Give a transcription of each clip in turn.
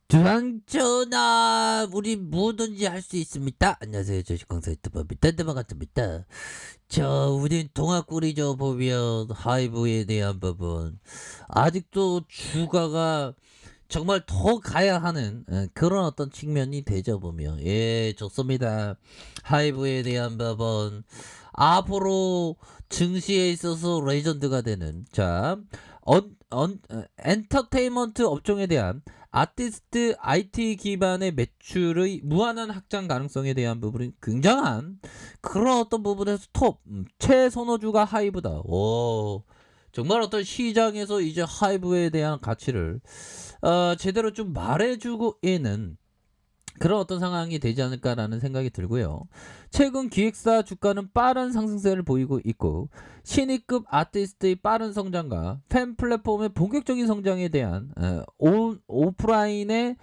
주황전하, 우리 뭐든지 할 수 있습니다. 안녕하세요, 주식강사 유튜버 밑단데만 같습니다. 우린 동학꿀이죠. 보면 하이브에 대한 부분 아직도 주가가 정말 더 가야 하는 그런 어떤 측면이 되죠. 보면 좋습니다. 하이브에 대한 부분 앞으로 증시에 있어서 레전드가 되는 엔터테인먼트 업종에 대한 아티스트 IT 기반의 매출의 무한한 확장 가능성에 대한 부분이 굉장한 그런 어떤 부분에서 톱 최선호주가 하이브다. 오, 정말 어떤 시장에서 이제 하이브에 대한 가치를 제대로 좀 말해주고 있는 그런 어떤 상황이 되지 않을까라는 생각이 들고요. 최근 기획사 주가는 빠른 상승세를 보이고 있고 신입급 아티스트의 빠른 성장과 팬 플랫폼의 본격적인 성장에 대한 오프라인의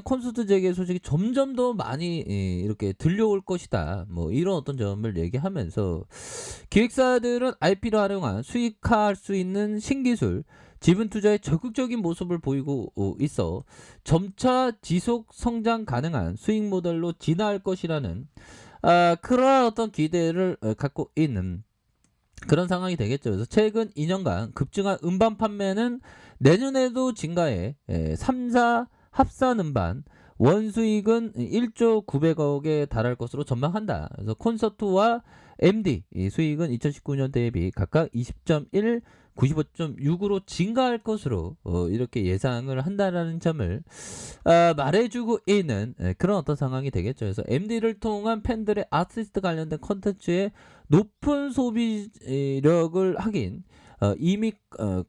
콘서트 재개 소식이 점점 더 많이 이렇게 들려올 것이다. 뭐 이런 어떤 점을 얘기하면서 기획사들은 IP를 활용한 수익화할 수 있는 신기술 지분 투자에 적극적인 모습을 보이고 있어 점차 지속 성장 가능한 수익 모델로 진화할 것이라는 그러한 어떤 기대를 갖고 있는 그런 상황이 되겠죠. 그래서 최근 2년간 급증한 음반 판매는 내년에도 증가해 3사 합산 음반 원수익은 1조 900억에 달할 것으로 전망한다. 그래서 콘서트와 MD 수익은 2019년 대비 각각 20.1, 95.6으로 증가할 것으로 이렇게 예상을 한다라는 점을 말해주고 있는 그런 어떤 상황이 되겠죠. 그래서 MD를 통한 팬들의 아티스트 관련된 컨텐츠에 높은 소비력을 하긴 이미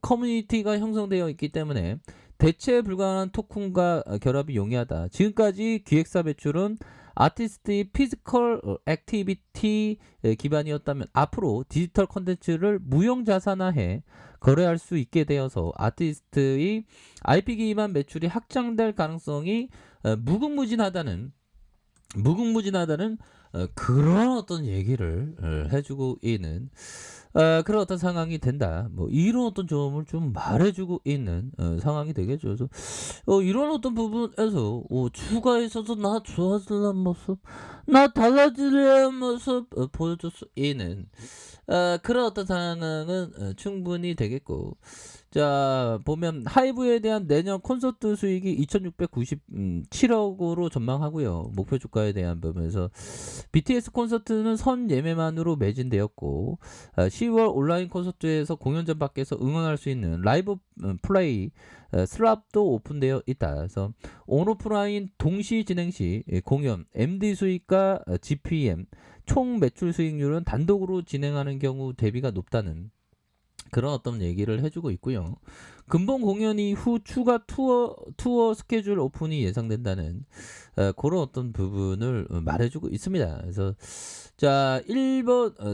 커뮤니티가 형성되어 있기 때문에 대체 불가능한 토큰과 결합이 용이하다. 지금까지 기획사 매출은 아티스트의 피지컬 액티비티 기반이었다면 앞으로 디지털 컨텐츠를 무형 자산화해 거래할 수 있게 되어서 아티스트의 IP 기반 매출이 확장될 가능성이 무궁무진하다는 그런 어떤 얘기를 해주고 있는 그런 어떤 상황이 된다. 뭐 이런 어떤 점을 좀 말해주고 있는 상황이 되겠죠. 그래서 이런 어떤 부분에서 주가에 있어서 나 좋아지는 모습, 나 달라지는 모습 보여줄 수 있는 그런 어떤 상황은 충분히 되겠고, 자 보면 하이브에 대한 내년 콘서트 수익이 2697억으로 전망하고요. 목표 주가에 대한 부분에서 BTS 콘서트는 선 예매만으로 매진되었고 10월 온라인 콘서트에서 공연장 밖에서 응원할 수 있는 라이브 플레이 슬랍도 오픈되어 있다. 그래서 온오프라인 동시 진행 시 공연 MD 수익과 GPM 총 매출 수익률은 단독으로 진행하는 경우 대비가 높다는 그런 어떤 얘기를 해주고 있고요. 근본 공연 이후 추가 투어 스케줄 오픈이 예상된다는 그런 어떤 부분을 말해주고 있습니다. 그래서 자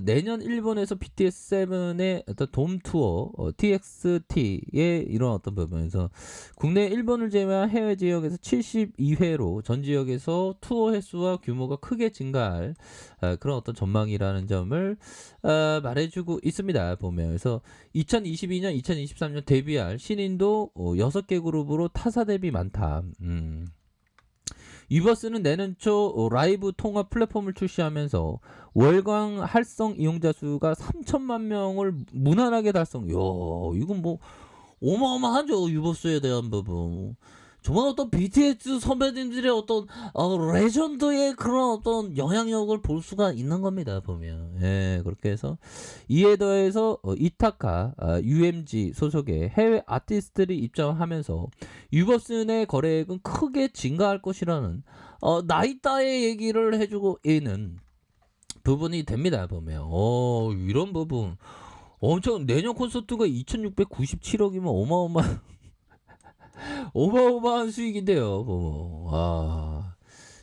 내년 일본에서 BTS 7의 어떤 돔 투어 TXT의 이런 어떤 부분에서 국내 일본을 제외한 해외 지역에서 72회로 전 지역에서 투어 횟수와 규모가 크게 증가할 그런 어떤 전망이라는 점을 말해주고 있습니다. 보면 그래서 2022년, 2023년 데뷔할 신인도 6개 그룹으로 타사 대비 많다. 유버스는 내년 초 라이브 통합 플랫폼을 출시하면서 월간 활성 이용자 수가 3천만 명을 무난하게 달성. 이야, 이건 뭐 어마어마하죠. 유버스에 대한 부분. 정말 어떤 BTS 선배님들의 어떤 레전드의 그런 어떤 영향력을 볼 수가 있는 겁니다. 보면 그렇게 해서 이에 더해서 이타카 UMG 소속의 해외 아티스트들이 입장하면서 유버스 내 거래액은 크게 증가할 것이라는 나이따의 얘기를 해주고 있는 부분이 됩니다. 보면 이런 부분 엄청 내년 콘서트가 2697억이면 어마어마한 수익인데요.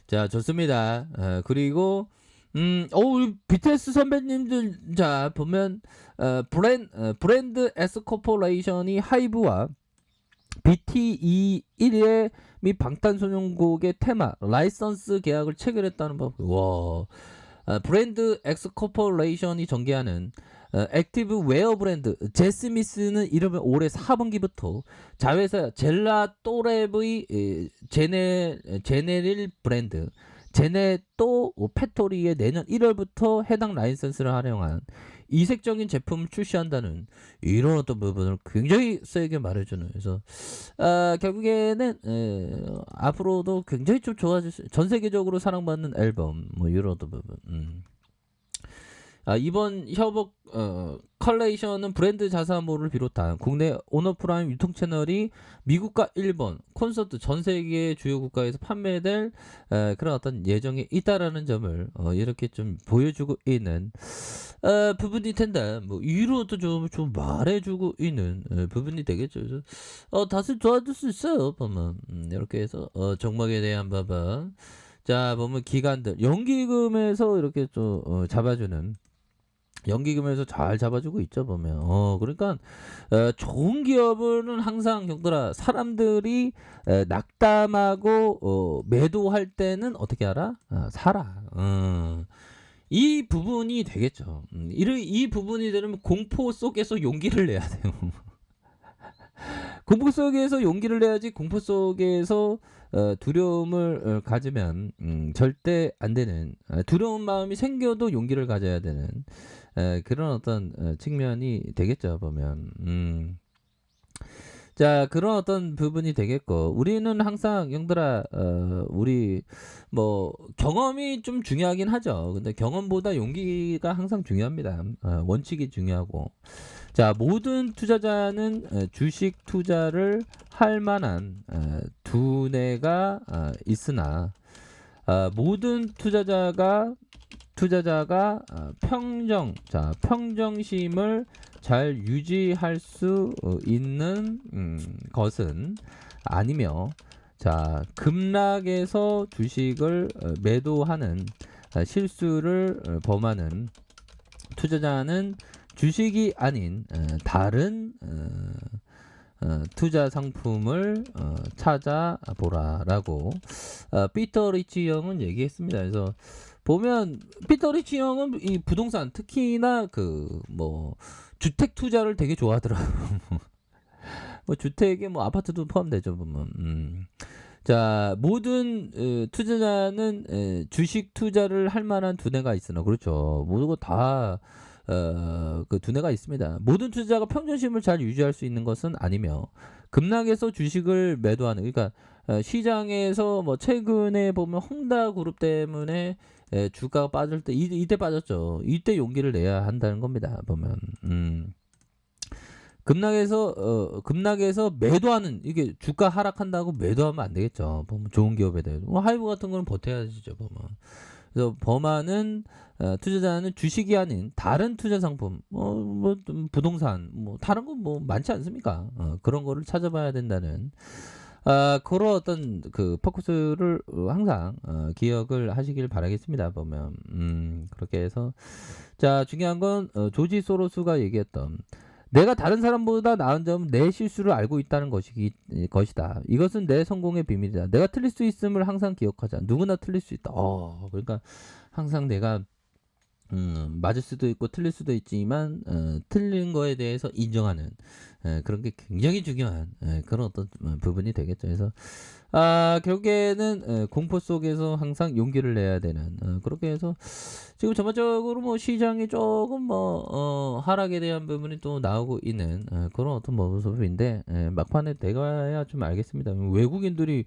자, 좋습니다. 그리고 우리 BTS 선배님들 자 보면 브랜드 S 코퍼레이션이 하이브와 BT21의 및 방탄소년곡의 테마 라이선스 계약을 체결했다는 법. 와. 브랜드 엑스 코퍼레이션이 전개하는 액티브 웨어 브랜드 제스미스는 이르면 올해 4분기부터 자회사 젤라또랩의 제네릴 브랜드 제네또 패토리의 내년 1월부터 해당 라이선스를 활용한 이색적인 제품을 출시한다는 이런 어떤 부분을 굉장히 세게 말해주는. 그래서 결국에는 앞으로도 굉장히 좀 좋아질 전 세계적으로 사랑받는 앨범 뭐 이런 어떤 부분. 이번 협업 컬레이션은 브랜드 자사모를 비롯한 국내 오너프라임 유통 채널이 미국과 일본 콘서트 전 세계 주요 국가에서 판매될 그런 어떤 예정이 있다라는 점을 이렇게 좀 보여주고 있는 부분이 텐데 뭐 이로도 좀 말해주고 있는 부분이 되겠죠. 그래서 다시 좋아질 수 있어요. 보면 이렇게 해서 종목에 대한 부분. 자 보면 기관들 연기금에서 이렇게 좀 잡아주는. 연기금에서 잘 잡아주고 있죠 보면. 그러니까 좋은 기업은 항상 형들아 사람들이 낙담하고 매도할 때는 어떻게 알아? 사라. 이 부분이 되겠죠. 이 부분이 되려면 공포 속에서 용기를 내야 돼요. 공포 속에서 용기를 내야지. 공포 속에서 두려움을 가지면 절대 안 되는, 두려운 마음이 생겨도 용기를 가져야 되는 그런 어떤 측면이 되겠죠 보면. 자 그런 어떤 부분이 되겠고, 우리는 항상 형들아 우리 뭐 경험이 좀 중요하긴 하죠. 근데 경험보다 용기가 항상 중요합니다. 원칙이 중요하고. 자 모든 투자자는 주식 투자를 할 만한 두뇌가 있으나 모든 투자자가 평정심을 잘 유지할 수 있는 것은 아니며, 자 급락에서 주식을 매도하는 실수를 범하는 투자자는 주식이 아닌 다른 투자 상품을 찾아보라라고 피터 리치 형은 얘기했습니다. 그래서 보면 피터 리치 형은 이 부동산 특히나 그 뭐 주택 투자를 되게 좋아하더라고요. 뭐 주택에 뭐 아파트도 포함되죠 보면. 자 모든 투자자는 주식 투자를 할 만한 두뇌가 있으나, 그렇죠, 모두 다 그 두뇌가 있습니다. 모든 투자자가 평정심을 잘 유지할 수 있는 것은 아니며, 급락해서 주식을 매도하는, 그러니까 시장에서 뭐 최근에 보면 홍다그룹 때문에 주가가 빠질 때 이때 빠졌죠. 이때 용기를 내야 한다는 겁니다 보면. 급락해서 매도하는, 이게 주가 하락한다고 매도하면 안 되겠죠. 보면 좋은 기업에 대해서 하이브 같은 거는 버텨야죠 보면. 그래서 범하는 투자자는 주식이 아닌 다른 투자 상품, 뭐 부동산, 뭐 다른 거 뭐 많지 않습니까? 그런 거를 찾아봐야 된다는 그런 어떤 그 포커스를 항상 기억을 하시길 바라겠습니다 보면. 그렇게 해서 자 중요한 건 조지 소로스가 얘기했던, 내가 다른 사람보다 나은 점은 내 실수를 알고 있다는 것이다. 이것은 내 성공의 비밀이다. 내가 틀릴 수 있음을 항상 기억하자. 누구나 틀릴 수 있다. 그러니까 항상 내가 맞을 수도 있고 틀릴 수도 있지만 틀린 거에 대해서 인정하는 그런 게 굉장히 중요한 그런 어떤 부분이 되겠죠. 그래서 결국에는 공포 속에서 항상 용기를 내야 되는, 그렇게 해서 지금 전반적으로 뭐 시장이 조금 뭐 하락에 대한 부분이 또 나오고 있는 그런 어떤 모습인데, 막판에 내가야 좀 알겠습니다. 외국인들이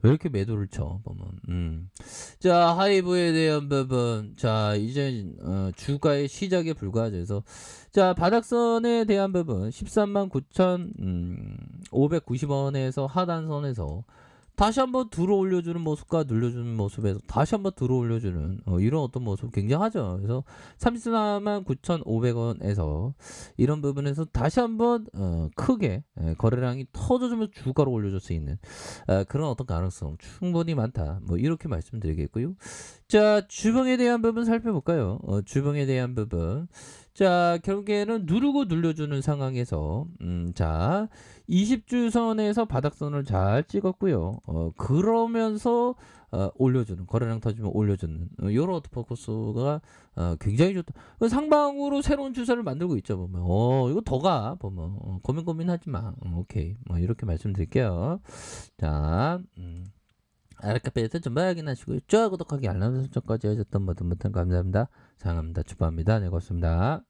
왜 이렇게 매도를 쳐 보면. 자 하이브에 대한 부분, 자 이제 주가의 시작에 불과하죠. 그래서 자 바닥선에 대한 부분 13만 9,590원에서 하단선에서 다시 한번 들어 올려주는 모습과 눌려주는 모습에서 다시 한번 들어 올려주는 이런 어떤 모습 굉장하죠. 그래서 34만 9,500원에서 이런 부분에서 다시 한번 크게 거래량이 터져주면 주가로 올려줄 수 있는 그런 어떤 가능성 충분히 많다. 뭐 이렇게 말씀드리겠고요. 자 주봉에 대한 부분 살펴볼까요? 주봉에 대한 부분, 자, 결국에는 누르고 눌려주는 상황에서 자 20주선에서 바닥선을 잘 찍었고요. 그러면서 올려주는 거래량 터지면 올려주는 요런 포커스가 굉장히 좋다. 상방으로 새로운 추세를 만들고 있죠 보면. 이거 더 가 보면 고민하지 마. 오케이 뭐 이렇게 말씀드릴게요. 자 아랫카페에서 좀 확인하시고요. 좋아요 구독하기 알람 설정까지 해줬던 모든 분들 감사합니다. 사랑합니다. 축복합니다. 네 고맙습니다.